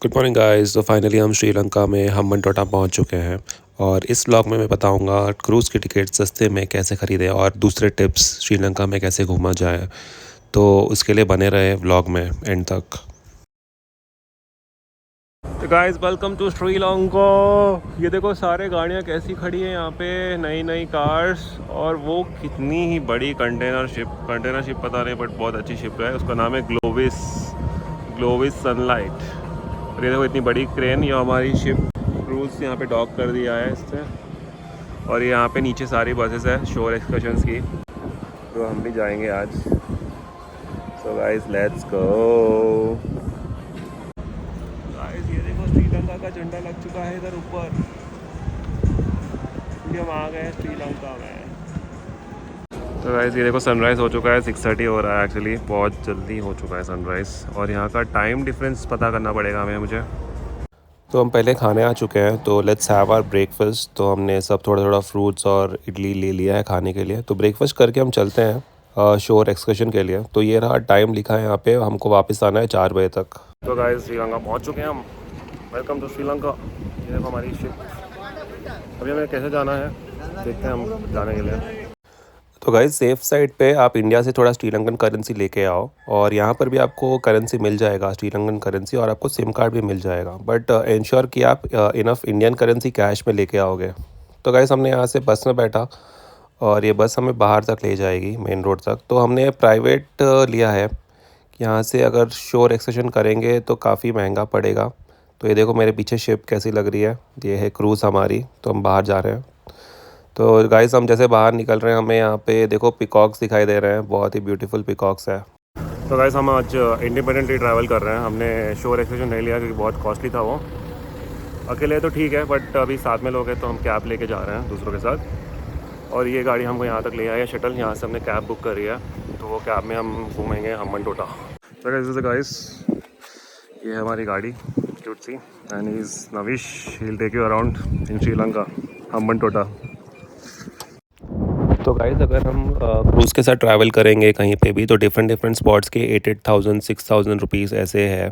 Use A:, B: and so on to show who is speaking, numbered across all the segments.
A: Good morning guys. तो finally हम श्रीलंका में हम्बनटोटा पहुंच चुके हैं और इस व्लॉग में मैं बताऊंगा क्रूज़ की टिकट सस्ते में कैसे ख़रीदें और दूसरे टिप्स श्रीलंका में कैसे घूमा जाए। तो उसके लिए बने रहे व्लॉग में एंड तक। तो गाइस वेलकम टू श्रीलंका। ये देखो सारे गाड़ियाँ कैसी खड़ी हैं यहाँ पे, नई नई कार्स। और वो कितनी ही बड़ी कंटेनर शिप पता नहीं बट बहुत अच्छी शिप है। उसका नाम है ग्लोविस सनलाइट। और ये देखो इतनी बड़ी क्रेन, ये हमारी शिप क्रूज़ यहाँ पे डॉक कर दिया है इससे। और यहाँ पे नीचे सारी बसेस है शोर एक्सकर्शंस की, तो हम भी जाएंगे आज। So guys let's go. Guys ये देखो श्रीलंका का झंडा लग चुका है इधर ऊपर। हम आ गए श्रीलंका में। तो गाइस ये देखो सनराइज़ हो चुका है, 6:30 हो रहा है एक्चुअली, बहुत जल्दी हो चुका है सनराइज़। और यहाँ का टाइम डिफरेंस पता करना पड़ेगा हमें मुझे। तो हम पहले खाने आ चुके हैं, तो लेट्स हैव आवर ब्रेकफास्ट। तो हमने सब थोड़ा थोड़ा फ्रूट्स और इडली ले लिया है खाने के लिए। तो ब्रेकफास्ट करके हम चलते हैं शोर एक्सकर्शन के लिए। तो ये रहा टाइम लिखा है यहाँ पे, हमको वापस आना है 4 बजे तक। तो गाइस श्रीलंका पहुँच चुके हैं हम। Welcome to Sri Lanka. ये देखो हमारी शिप। अभी हमें कैसे जाना है देखते हैं हम जाने के लिए। तो गाइस सेफ साइड पे आप इंडिया से थोड़ा श्रीलंकन करेंसी लेके आओ, और यहाँ पर भी आपको करेंसी मिल जाएगा, श्रीलंकन करेंसी, और आपको सिम कार्ड भी मिल जाएगा। बट इंश्योर कि आप इनफ इंडियन करेंसी कैश में लेके आओगे। तो गाइस हमने यहाँ से बस में बैठा और ये बस हमें बाहर तक ले जाएगी, मेन रोड तक। तो हमने प्राइवेट लिया है। यहाँ से अगर शोर एक्सकर्शन करेंगे तो काफ़ी महंगा पड़ेगा। तो ये देखो मेरे पीछे शिप कैसी लग रही है, ये है क्रूज़ हमारी। तो हम बाहर जा रहे हैं। तो गाइस हम जैसे बाहर निकल रहे हैं, हमें यहाँ पे देखो पिकॉक्स दिखाई दे रहे हैं, बहुत ही ब्यूटीफुल पिकॉक्स है। तो गाइस हम आज इंडिपेंडेंटली ट्रैवल कर रहे हैं। हमने शोर एक्सकर्शन नहीं लिया क्योंकि बहुत कॉस्टली था वो। अकेले तो ठीक है, बट अभी साथ में लोग हैं तो हम कैब लेके जा रहे हैं दूसरों के साथ। और ये गाड़ी हमको यहाँ तक ले आई है, शटल। यहाँ से हमने कैब बुक करी है, तो वो कैब में हम घूमेंगे हम्बनटोटा। तो गाइस ये है हमारी गाड़ी, क्यूट सी। And is Navish, he will take you around in Sri Lanka, Hambantota. तो गाइस अगर हम क्रूज़ के साथ ट्रैवल करेंगे कहीं पे भी, तो डिफरेंट स्पॉट्स के 8,000 6,000 रुपीज़ ऐसे है।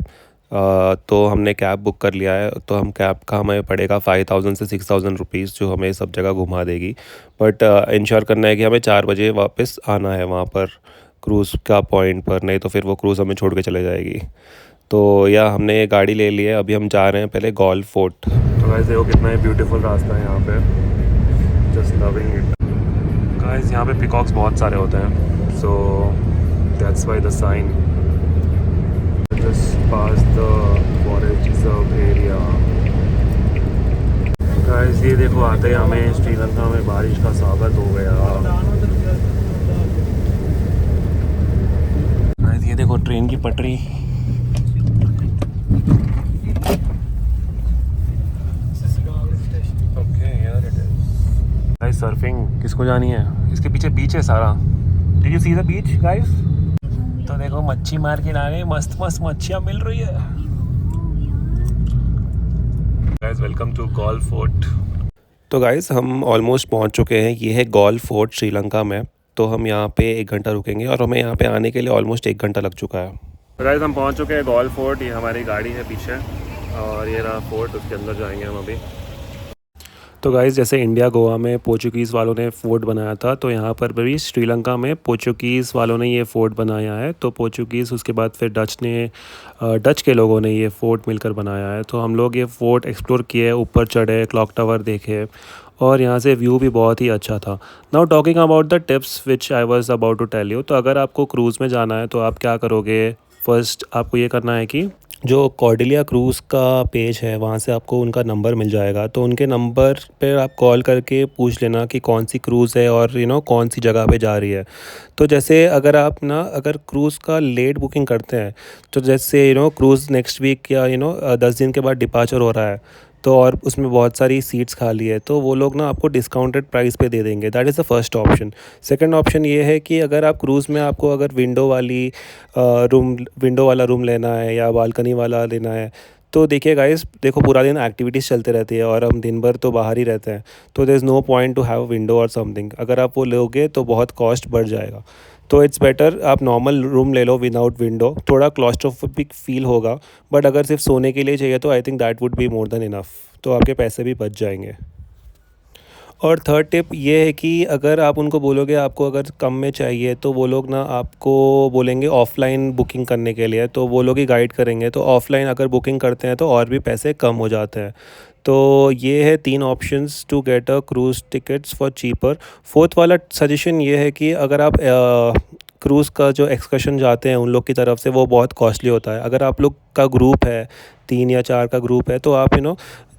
A: तो हमने कैब बुक कर लिया है, तो हम कैब का हमें पड़ेगा 5,000 से 6,000 रुपीज़, जो हमें सब जगह घुमा देगी। बट इंश्योर करना है कि हमें 4 बजे वापस आना है वहाँ पर क्रूज़ का पॉइंट पर, नहीं तो फिर वो क्रूज़ हमें छोड़ के चले जाएगी। तो या हमने ये गाड़ी ले ली है, अभी हम जा रहे हैं पहले गॉल फोर्ट। तो गाइस देखो कितना ही ब्यूटीफुल रास्ता है यहाँ पे, जस्ट लविंग इट। गाइस यहाँ पे पिकॉक्स बहुत सारे होते हैं, so that's why the sign just pass the forest reserve area. Guys ये देखो आते ही हमें श्रीलंका में बारिश का स्वागत हो गया। गाइस ये देखो ट्रेन की पटरी। गाइस सर्फिंग किसको जानी है, इसके पीछे बीच है सारा। Did you see the beach guys? तो देखो मच्छी मार के ला रहे हैं, मस्त मस्त मच्छियाँ मिल रही है। Guys welcome to Galle Fort. तो गाइस हम ऑलमोस्ट पहुंच चुके हैं, ये है गॉल फोर्ट श्रीलंका में। तो हम यहाँ पे 1 घंटा रुकेंगे और हमें यहाँ पे आने के लिए ऑलमोस्ट 1 घंटा लग चुका है। तो गाइस हम पहुँच चुके हैं गॉल फोर्ट। ये हमारी गाड़ी है पीछे, और ये रहा फोर्ट, उसके अंदर जाएंगे हम अभी। तो गाइस जैसे इंडिया गोवा में पोर्चुगीज़ वालों ने फ़ोर्ट बनाया था, तो यहाँ पर भी श्रीलंका में पोर्चुगीज़ वालों ने ये फ़ोर्ट बनाया है। तो पोर्चुगीज़, उसके बाद फिर डच के लोगों ने ये फ़ोर्ट मिलकर बनाया है। तो हम लोग ये फ़ोर्ट एक्सप्लोर किए, ऊपर चढ़े, क्लॉक टावर देखे, और यहाँ से व्यू भी बहुत ही अच्छा था। Now talking about the tips which I was about to tell you. तो अगर आपको क्रूज़ में जाना है तो आप क्या करोगे, फर्स्ट आपको ये करना है कि जो कॉर्डेलिया क्रूज़ का पेज है वहाँ से आपको उनका नंबर मिल जाएगा। तो उनके नंबर पे आप कॉल करके पूछ लेना कि कौन सी क्रूज़ है और कौन सी जगह पे जा रही है। तो जैसे अगर आप अगर क्रूज़ का लेट बुकिंग करते हैं, तो जैसे क्रूज़ नेक्स्ट वीक या 10 दिन के बाद डिपार्चर हो रहा है, तो और उसमें बहुत सारी सीट्स खाली है, तो वो लोग आपको डिस्काउंटेड प्राइस पे दे देंगे। That is the first option. Second option ये है कि अगर आप क्रूज़ में आपको अगर विंडो वाला रूम लेना है या बालकनी वाला लेना है, तो देखिए गाइस, देखो पूरा दिन एक्टिविटीज़ चलते रहती है और हम दिन भर तो बाहर ही रहते हैं, तो there is no point to have window और समथिंग। अगर आप वो लोगे तो बहुत कॉस्ट बढ़ जाएगा।
B: तो इट्स बेटर आप नॉर्मल रूम ले लो विदाउट विंडो, थोड़ा क्लॉस्ट्रोफोबिक फील होगा, बट अगर सिर्फ सोने के लिए चाहिए तो I think that would be more than enough, तो आपके पैसे भी बच जाएंगे। और थर्ड टिप ये है कि अगर आप उनको बोलोगे आपको अगर कम में चाहिए तो वो लोग ना आपको बोलेंगे ऑफ़लाइन बुकिंग करने के लिए, तो वो लोग ही गाइड करेंगे, तो ऑफ़लाइन अगर बुकिंग करते हैं तो और भी पैसे कम हो जाते हैं। तो ये है 3 options to get a cruise tickets for cheaper. Fourth वाला सजेशन ये है कि अगर आप क्रूज़ का जो एक्सकर्शन जाते हैं उन लोग की तरफ से वो बहुत कॉस्टली होता है। अगर आप लोग का ग्रुप है 3 या 4 का ग्रुप है तो आप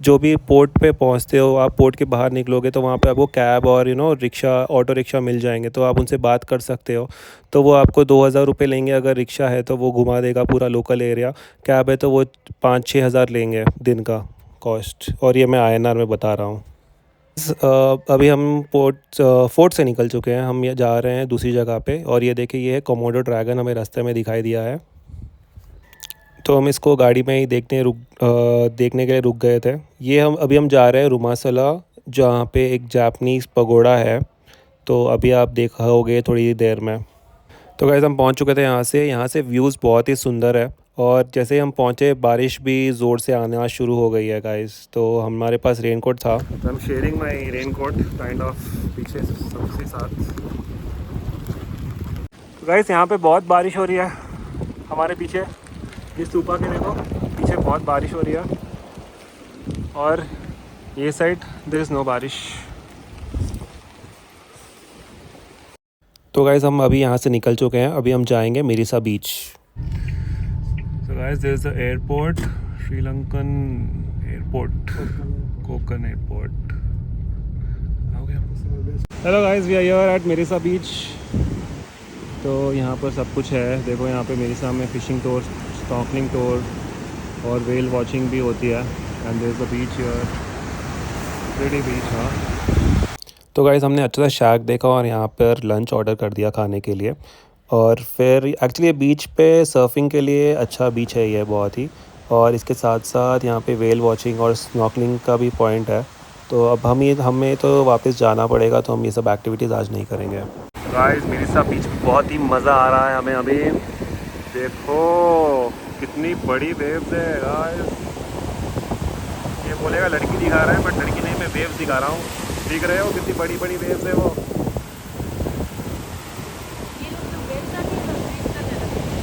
B: जो भी पोर्ट पे पहुंचते हो, आप पोर्ट के बाहर निकलोगे तो वहाँ पे आपको कैब और रिक्शा, ऑटो रिक्शा मिल जाएंगे, तो आप उनसे बात कर सकते हो। तो वो आपको 2,000 रुपये लेंगे, अगर रिक्शा है तो वो घुमा देगा पूरा लोकल एरिया, कैब है तो वो 5-6 हज़ार लेंगे दिन का कॉस्ट, और ये मैं INR में बता रहा हूँ। अभी हम फोर्ट से निकल चुके हैं, हम ये जा रहे हैं दूसरी जगह पे, और ये देखिए ये है कोमोडो ड्रैगन हमें रास्ते में दिखाई दिया है। तो हम इसको गाड़ी में ही देखने के लिए रुक गए थे। ये हम जा रहे हैं रुमासला, जहाँ पे एक जापानीज़ पगोड़ा है, तो अभी आप देखोगे थोड़ी देर में। तो गाइस हम पहुँच चुके थे यहाँ से व्यूज़ बहुत ही सुंदर है, और जैसे ही हम पहुँचे बारिश भी ज़ोर से आना शुरू हो गई है गाइस, तो हमारे पास रेनकोट था।
A: I am sharing my raincoat kind of पीछे सबके साथ। तो गाइस यहाँ पे बहुत बारिश हो रही है, हमारे पीछे इस स्तूपा के देखो पीछे बहुत बारिश हो रही है, और ये साइड देयर इज़ नो बारिश।
B: तो गाइस हम अभी यहाँ से निकल चुके हैं, अभी हम जाएंगे मिरिसा बीच।
A: So guys, there's the airport, Sri Lankan airport, Konkan airport. Hello guys, we are here at Mirisa beach. तो यहाँ पर सब कुछ है, देखो यहाँ पे मिरिसा में फ़िशिंग टूर, स्नॉर्कलिंग टूर और वेल वॉचिंग भी होती है। And there is a beach here, pretty beach. हाँ,
B: तो गाइस हमने अच्छा सा शैक देखा और यहाँ पर लंच ऑर्डर कर दिया खाने के लिए, और फिर एक्चुअली ये बीच पे सर्फिंग के लिए अच्छा बीच है ये बहुत ही, और इसके साथ साथ यहाँ पे वेल वॉचिंग और स्नॉर्कलिंग का भी पॉइंट है। तो अब हमें तो वापस जाना पड़ेगा, तो हम ये सब एक्टिविटीज़ आज नहीं करेंगे।
A: गाइस मिरिसा बीच में बहुत ही मज़ा आ रहा है हमें अभी। देखो कितनी बड़ी वेव्स है गाइस। ये बोलेगा लड़की दिखा रहा है, बट लड़की नहीं, मैं वेव्स दिखा रहा हूँ। दिख रहे हो कितनी बड़ी बड़ी वेव्स है वो।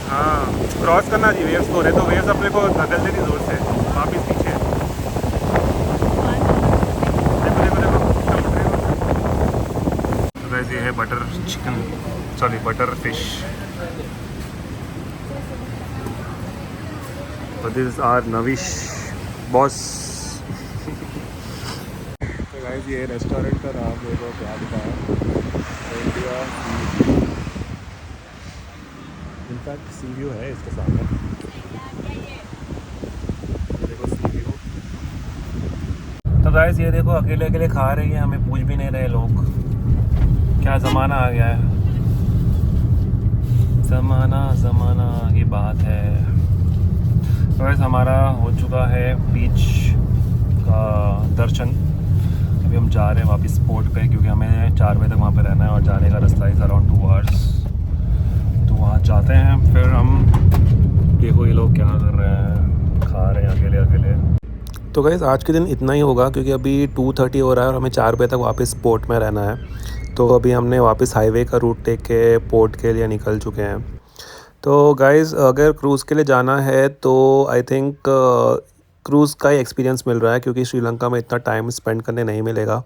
A: हाँ, क्रॉस करना जी वेव्स को, रहे तो वेव्स अपने को धकेल देती जोर से वापिस पीछे। देखो देखो देखो, तो गाइस ये है butter chicken, sorry butter fish. तो दिस इज आवर नविश बॉस। तो गाइस ये रेस्टोरेंट का नाम देखो क्या लिखा है, इंडिया इनफैक्ट सी व्यू है इसके सामने। देखो सी व्यू। तो गाइस ये देखो अकेले अकेले खा रही है, हमें पूछ भी नहीं रहे लोग। क्या ज़माना आ गया है, ज़माना की बात है। तो गाइस हमारा हो चुका है बीच का दर्शन। अभी हम जा रहे हैं वापस पोर्ट पे, क्योंकि हमें 4 बजे तक वहाँ पे रहना है, और जाने का रास्ता इज़ अराउंड 2 आवर्स। तो वहाँ जाते हैं, फिर हम देखो ये लोग क्या कर रहे हैं, खा रहे हैं अकेले अकेले।
B: तो गाइस आज के दिन इतना ही होगा, क्योंकि अभी 2:30 हो रहा है और हमें 4 बजे तक वापस पोर्ट में रहना है। तो अभी हमने वापस हाईवे का रूट टेक के पोर्ट के लिए निकल चुके हैं। तो गाइस अगर क्रूज़ के लिए जाना है तो आई थिंक क्रूज़ का ही एक्सपीरियंस मिल रहा है, क्योंकि श्रीलंका में इतना टाइम स्पेंड करने नहीं मिलेगा।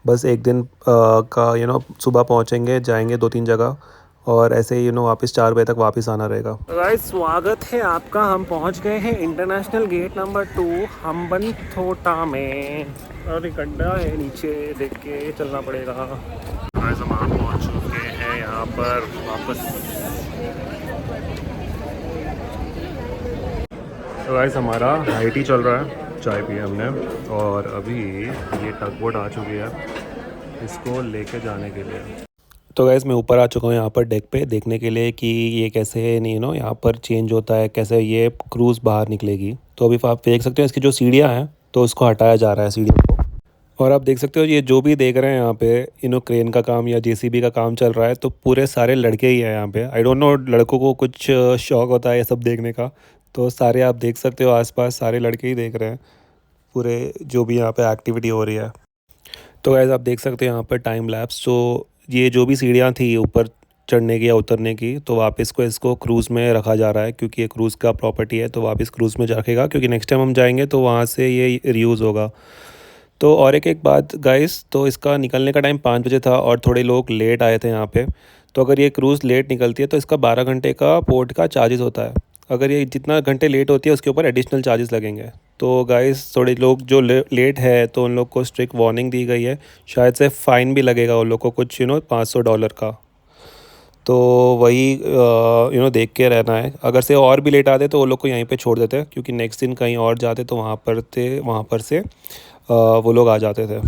B: बस एक दिन का सुबह पहुंचेंगे, जाएंगे 2-3 जगह, और ऐसे ही वापस 4 बजे तक वापस आना रहेगा।
A: तो गाइस स्वागत है आपका, हम पहुंच गए हैं इंटरनेशनल गेट नंबर 2 हम्बनथोटा में, और एक गड्ढा है नीचे, देख के चलना पड़ेगा। गाइस हम आप पहुंच चुके हैं यहाँ पर वापस। तो गाइस हमारा हाई टी चल रहा है, चाय पी हमने, और अभी ये टग बोट आ चुकी है इसको लेके जाने के लिए।
B: तो गाइस मैं ऊपर आ चुका हूँ यहाँ पर डेक पे, देखने के लिए कि ये कैसे यहाँ पर चेंज होता है, कैसे ये क्रूज़ बाहर निकलेगी। तो अभी आप देख सकते हैं इसकी जो सीढ़ियाँ हैं, तो उसको हटाया जा रहा है सीढ़ियों को, और आप देख सकते हो ये जो भी देख रहे हैं यहाँ पे क्रेन का काम या जेसीबी का काम चल रहा है, तो पूरे सारे लड़के ही हैं यहाँ पे। आई डोंट नो लड़कों को कुछ शौक होता है ये सब देखने का, तो सारे आप देख सकते हो आसपास सारे लड़के ही देख रहे हैं पूरे जो भी यहाँ पे एक्टिविटी हो रही है। तो गाइस आप देख सकते हो यहाँ पर टाइम लैप्स, तो ये जो भी सीढ़ियाँ थी ऊपर चढ़ने की या उतरने की, तो वापस को इसको क्रूज़ में रखा जा रहा है क्योंकि ये क्रूज़ का प्रॉपर्टी है, तो वापस क्रूज़ में रखेगा क्योंकि नेक्स्ट टाइम हम जाएंगे तो वहाँ से ये रीयूज़ होगा। तो और एक बात गाइस, तो इसका निकलने का टाइम 5 बजे था और थोड़े लोग लेट आए थे यहाँ पे। तो अगर ये क्रूज़ लेट निकलती है तो इसका 12 घंटे का पोर्ट का चार्जेस होता है। अगर ये जितना घंटे लेट होती है उसके ऊपर एडिशनल चार्जेस लगेंगे। तो गाइस थोड़े लोग जो लेट है तो उन लोग को स्ट्रिक्ट वार्निंग दी गई है, शायद से फ़ाइन भी लगेगा उन लोग को कुछ $500 का। तो वही देख के रहना है। अगर से और भी लेट आते तो वो लोग को यहीं पे छोड़ देते क्योंकि नेक्स्ट दिन कहीं और जाते तो वहाँ पर से वो लोग आ जाते थे।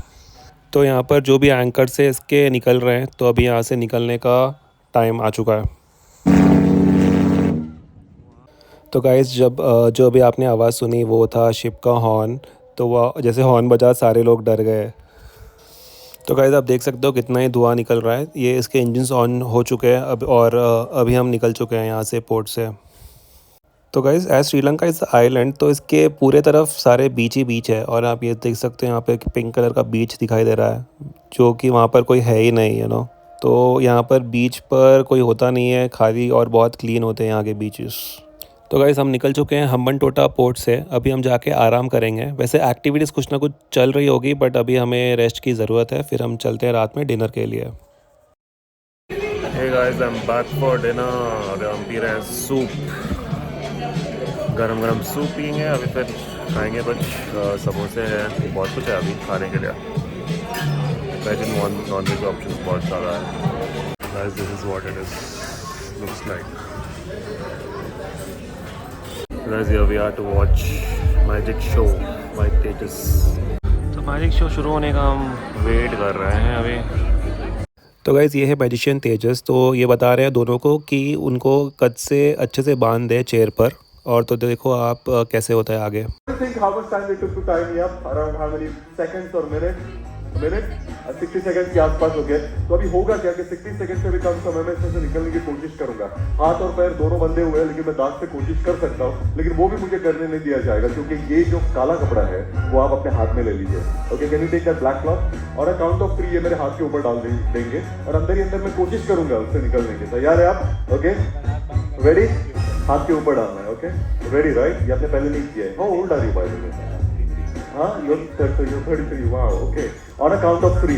B: तो यहाँ पर जो भी एंकर से इसके निकल रहे हैं, तो अभी यहाँ से निकलने का टाइम आ चुका है। तो गाइस जो अभी आपने आवाज़ सुनी वो था शिप का हॉर्न। तो वह जैसे हॉर्न बजा सारे लोग डर गए। तो गाइस आप देख सकते हो कितना ही धुआं निकल रहा है। ये इसके इंजन्स ऑन हो चुके हैं अब, और अभी हम निकल चुके हैं यहाँ से पोर्ट से। तो guys as Sri Lanka is island, तो इसके पूरे तरफ सारे बीच ही बीच है, और आप ये देख सकते हैं यहाँ पे पिंक कलर का बीच दिखाई दे रहा है जो कि वहाँ पर कोई है ही नहीं तो यहाँ पर बीच पर कोई होता नहीं है, खाली और बहुत क्लीन होते हैं यहाँ के बीचेस। तो गाइस हम निकल चुके हैं हम्बनटोटा पोर्ट से। अभी हम जाके आराम करेंगे। वैसे एक्टिविटीज़ कुछ ना कुछ चल रही होगी बट अभी हमें रेस्ट की ज़रूरत है, फिर हम चलते हैं रात में डिनर के लिए।
A: Hey guys, I'm back for dinner. अभी हम पी रहे हैं सूप, गरम गरम सूप पियेंगे। अभी फिर खाएंगे कुछ समोसे हैं, बहुत कुछ है अभी खाने के लिए। Veg and non veg options बहुत ज़्यादा है। Guys, this is what it is. Looks like. Guys, here we are to watch magic show by Tejas. तो मैजिक शो शुरू होने का हम वेट कर रहे हैं अभी।
B: तो गाइज़ ये है मैजिशियन तेजस। तो ये बता रहे हैं दोनों को कि उनको कद से अच्छे से बांध दे चेयर पर, और तो देखो आप कैसे होता है आगे।
C: Think how much time it took to tie me up? Around how many seconds or minutes? 60 second के आसपास हो गए। तो अभी होगा क्या कि 60 सेकंड से भी कम समय में इसमें से निकलने की कोशिश करूंगा। हाथ और पैर दोनों बंधे हुए हैं, लेकिन मैं दांत से कोशिश कर सकता हूँ, लेकिन वो भी मुझे करने नहीं दिया जाएगा क्योंकि ये जो काला कपड़ा है वो आप अपने हाथ में ले लीजिए। Okay, can you take that black cloth और काउंट ऑफ 3 ये मेरे हाथ के ऊपर डाल देंगे और अंदर ही अंदर मैं कोशिश करूंगा उससे निकलने की। तैयार है आप? Okay, ready? हाथ के ऊपर डालना है। Okay, ready right? ये आपने पहले नहीं किया है। How old are you by the way? You're 33. Wow. Okay. On a count of 3.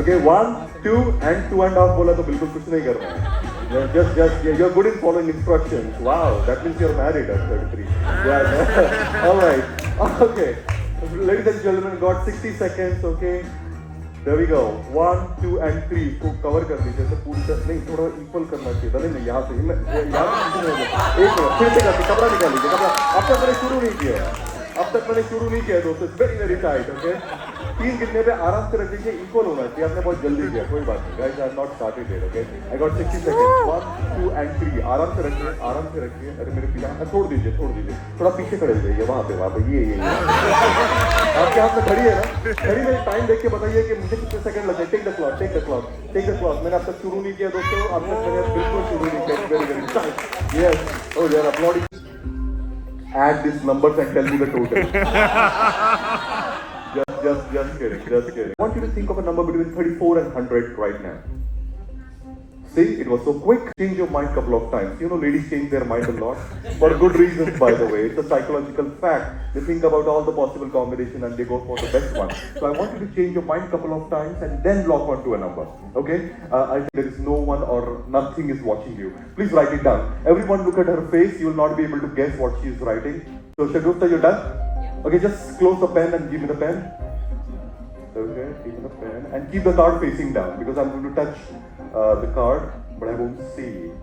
C: Okay. 1, 2 and 2.5 बोला तो बिल्कुल कुछ नहीं करना है। Just you're good in following instructions. Wow. That means you're married at 33. Yeah. All right. Okay. Ladies and gentlemen, got 60 seconds. Okay. There we go. 1, 2 and 3 को cover कर लीजिए। तो पूरी तरह नहीं, थोड़ा इक्वल करना चाहिए। नहीं यहाँ से एक मिनट फिर से करके कपड़ा निकाल लीजिए। कपड़ा अब तक मैंने शुरू नहीं किया है। दोस्तों वेरी वेरी टाइट। ओके, 3 गिनने पे आराम से रख दीजिए, इक्वल होना चाहिए। आपने बहुत जल्दी किया, कोई बात नहीं guys, I have not started it. Okay, I got 60 seconds. 1, 2 and 3 आराम से रखिए, आराम से रखिए। अरे मेरे पीछे छोड़ दीजिए, थोड़ा पीछे खड़े हो जाइए। वहाँ पे ये आपके हाथ में घड़ी है ना? घड़ी में टाइम देख के बताइए कि मुझे कितने सेकंड लगे। Take the clock. मैंने अब तक शुरू नहीं किया दोस्तों, अब तक मैंने बिल्कुल शुरू नहीं किया। Very very tight. यस, ओह यार uploading. Add these numbers and tell me the total. Just kidding. I want you to think of a number between 34 and 100 right now. See, it was so quick. Change your mind a couple of times. Ladies change their mind a lot. For good reasons, by the way. It's a psychological fact. They think about all the possible combinations and they go for the best one. So I want you to change your mind a couple of times and then lock onto a number. Okay? I think there is no one or nothing is watching you. Please write it down. Everyone look at her face. You will not be able to guess what she is writing. So Shagufta, you're done? Okay, just close the pen and give me the pen. Okay, give me the pen. And keep the card facing down because I'm going to touch the card, but I won't see it.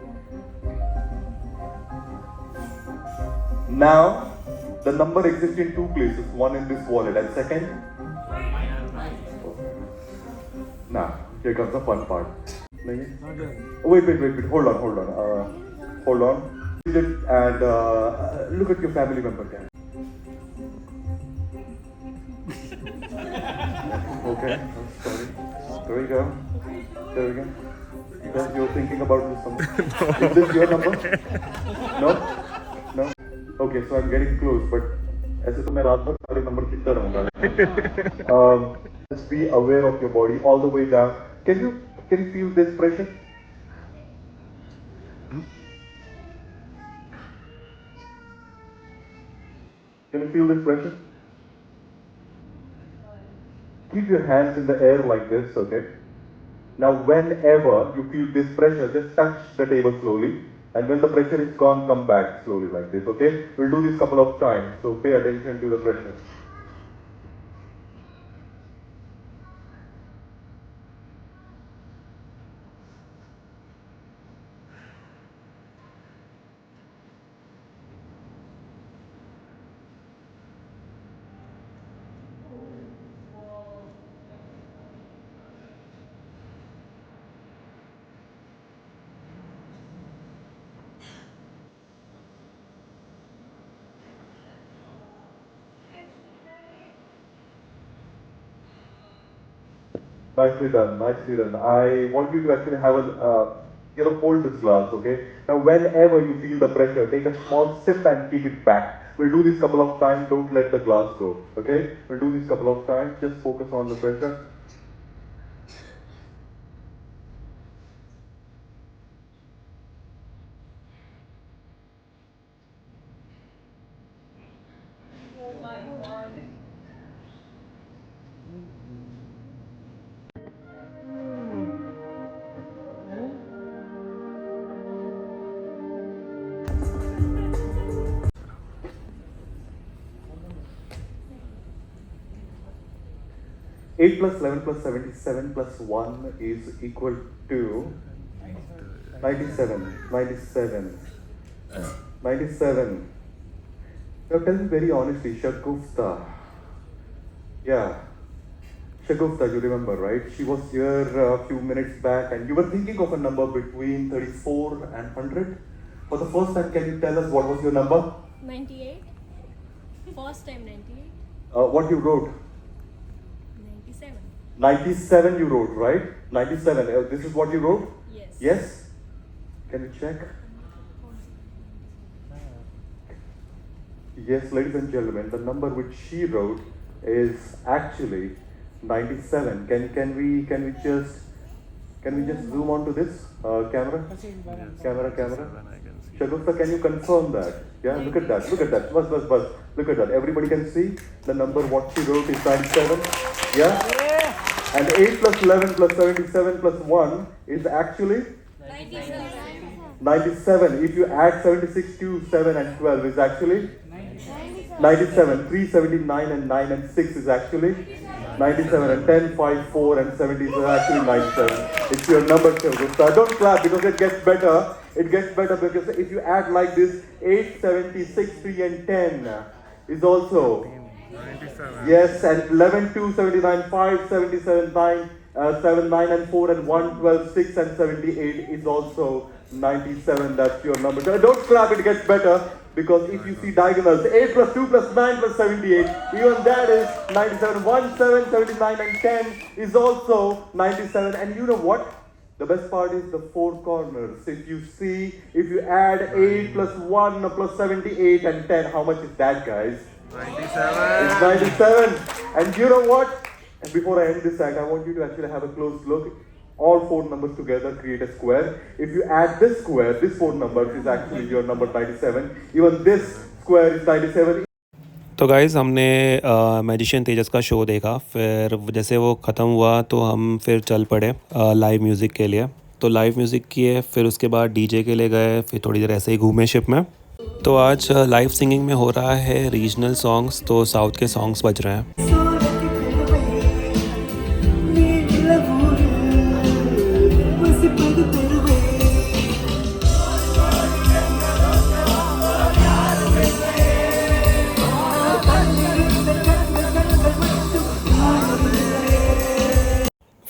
C: Now, the number exists in 2 places. One in this wallet and second. Now, here comes the fun part. Wait. Hold on. And look at your family member. Okay, I'm sorry. There we go. There we go. Because you're thinking about this number. Is this your number? No? No? Okay, so I'm getting close, but ऐसे तो मैं रात भर सारे number खींचता रहूँगा. Just be aware of your body all the way down. Can you feel this pressure? Can you feel this pressure? Keep your hands in the air like this, okay? Now, whenever you feel this pressure, just touch the table slowly. And when the pressure is gone, come back slowly like this, okay? We'll do this couple of times, so pay attention to the pressure. Nicely done, nicely done. I want you to actually have hold this glass, okay? Now, whenever you feel the pressure, take a small sip and keep it back. We'll do this couple of times, don't let the glass go, okay? We'll do this couple of times, just focus on the pressure. Eight plus 11 plus 77 plus 1 is equal to 97. 97. 97. Now tell me very honestly, Shagufta. Yeah. Shagufta, you remember, right? She was here a few minutes back and you were thinking of a number between 34 and 100. For the first time, can you tell us what was your number?
D: 98. First time 98.
C: What you wrote?
D: 97.
C: 97 you wrote, right? 97. This is what you wrote?
D: Yes.
C: Yes? Can you check? Yes, ladies and gentlemen, the number which she wrote is actually 97. Can we just zoom on to this camera? Camera. Shagufta, can you confirm that? Yeah, look at that. Bus. Look at that. Everybody can see the number what she wrote is 97. Yeah? And 8 plus 11 plus 77 plus 1 is actually 97. If you add 76 to 7 and 12 is actually 97. 379 and 9 and 6 is actually 97. And 10, 5, 4 and 70 is actually 97. It's your number, Shagufta. Don't clap because it gets better. It gets better because if you add like this, 8, 76, 3 and 10 is also 97. Yes, and 11, 2, 79, 5, 77, 9, 7, 9 and 4 and 1, 12, 6 and 78 is also 97. That's your number. Don't clap, it gets better. Because if you see diagonals, 8 plus 2 plus 9 plus 78, even that is 97. 1, 7, 79 and 10 is also 97. And you know what? The best part is the four corners. If you add 8 plus 1 plus 78 and 10, how much is that, guys?
A: 97.
C: It's 97. And you know what? And before I end this act, I want you to actually have a close look. All four numbers together create a square. If you add this square, this four numbers is actually your number 97. Even this square is 97.
B: तो guys हमने magician तेजस का show देखा, फिर जैसे वो ख़त्म हुआ तो हम फिर चल पड़े लाइव म्यूज़िक के लिए. तो लाइव म्यूज़िक किए, फिर उसके बाद डीजे के लिए गए, फिर थोड़ी देर ऐसे ही घूमे शिप में. तो आज लाइव सिंगिंग में हो रहा है रीजनल सॉन्ग्स, तो साउथ के सॉन्ग्स बज रहे हैं.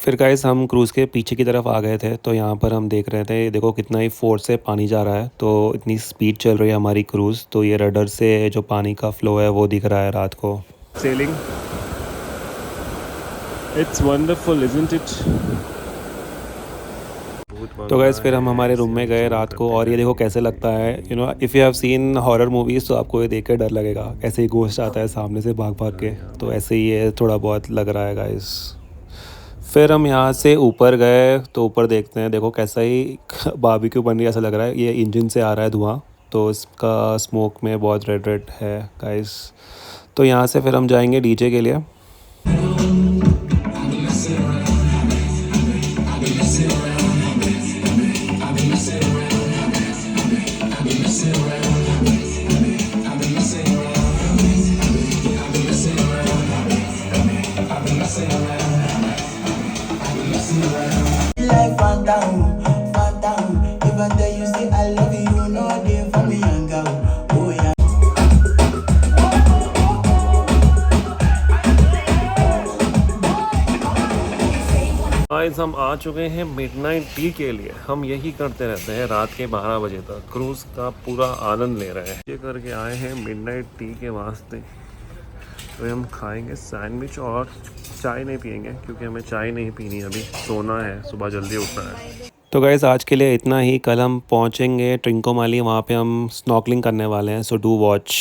B: फिर गाइस हम क्रूज़ के पीछे की तरफ आ गए थे, तो यहाँ पर हम देख रहे थे, देखो कितना ही फोर्स से पानी जा रहा है. तो इतनी स्पीड चल रही है हमारी क्रूज़, तो ये रडर से जो पानी का फ्लो है वो दिख रहा है रात को.
A: Sailing. It's wonderful, isn't it?
B: तो गैस फिर हम हमारे रूम में गए रात को, और ये देखो कैसे लगता है, you know if you have seen horror movies तो आपको ये देख कर डर लगेगा, ऐसे ही घोस्ट आता है सामने से भाग भाग के, तो ऐसे ही ये थोड़ा बहुत लग रहा है गाइस। फिर हम यहाँ से ऊपर गए तो ऊपर देखते हैं, देखो कैसा ही बारबेक्यू बन रही है, ऐसा लग रहा है, ये इंजन से आ रहा है धुआं, तो इसका स्मोक में बहुत रेड रेड है गाइस। तो यहाँ से फिर हम जाएंगे डीजे के लिए।
E: Like phantom, phantom. If I tell you say I love you, you know they for me young girl. Oh yeah.
A: Guys हम आ चुके हैं मिडनाइट टी के लिए। हम यही करते रहते हैं रात के 12 बजे तक, क्रूज़ का पूरा आनंद ले रहे हैं। ये करके आए हैं मिडनाइट टी के वास्ते। तो हम खाएंगे सैंडविच और चाय नहीं पियेंगे, क्योंकि हमें चाय नहीं पीनी अभी, सोना है, सुबह जल्दी उठना है।
B: तो गाइस आज के लिए इतना ही। कल हम पहुँचेंगे ट्रिंकोमाली, वहाँ पे हम स्नॉर्कलिंग करने वाले हैं, सो डू वॉच।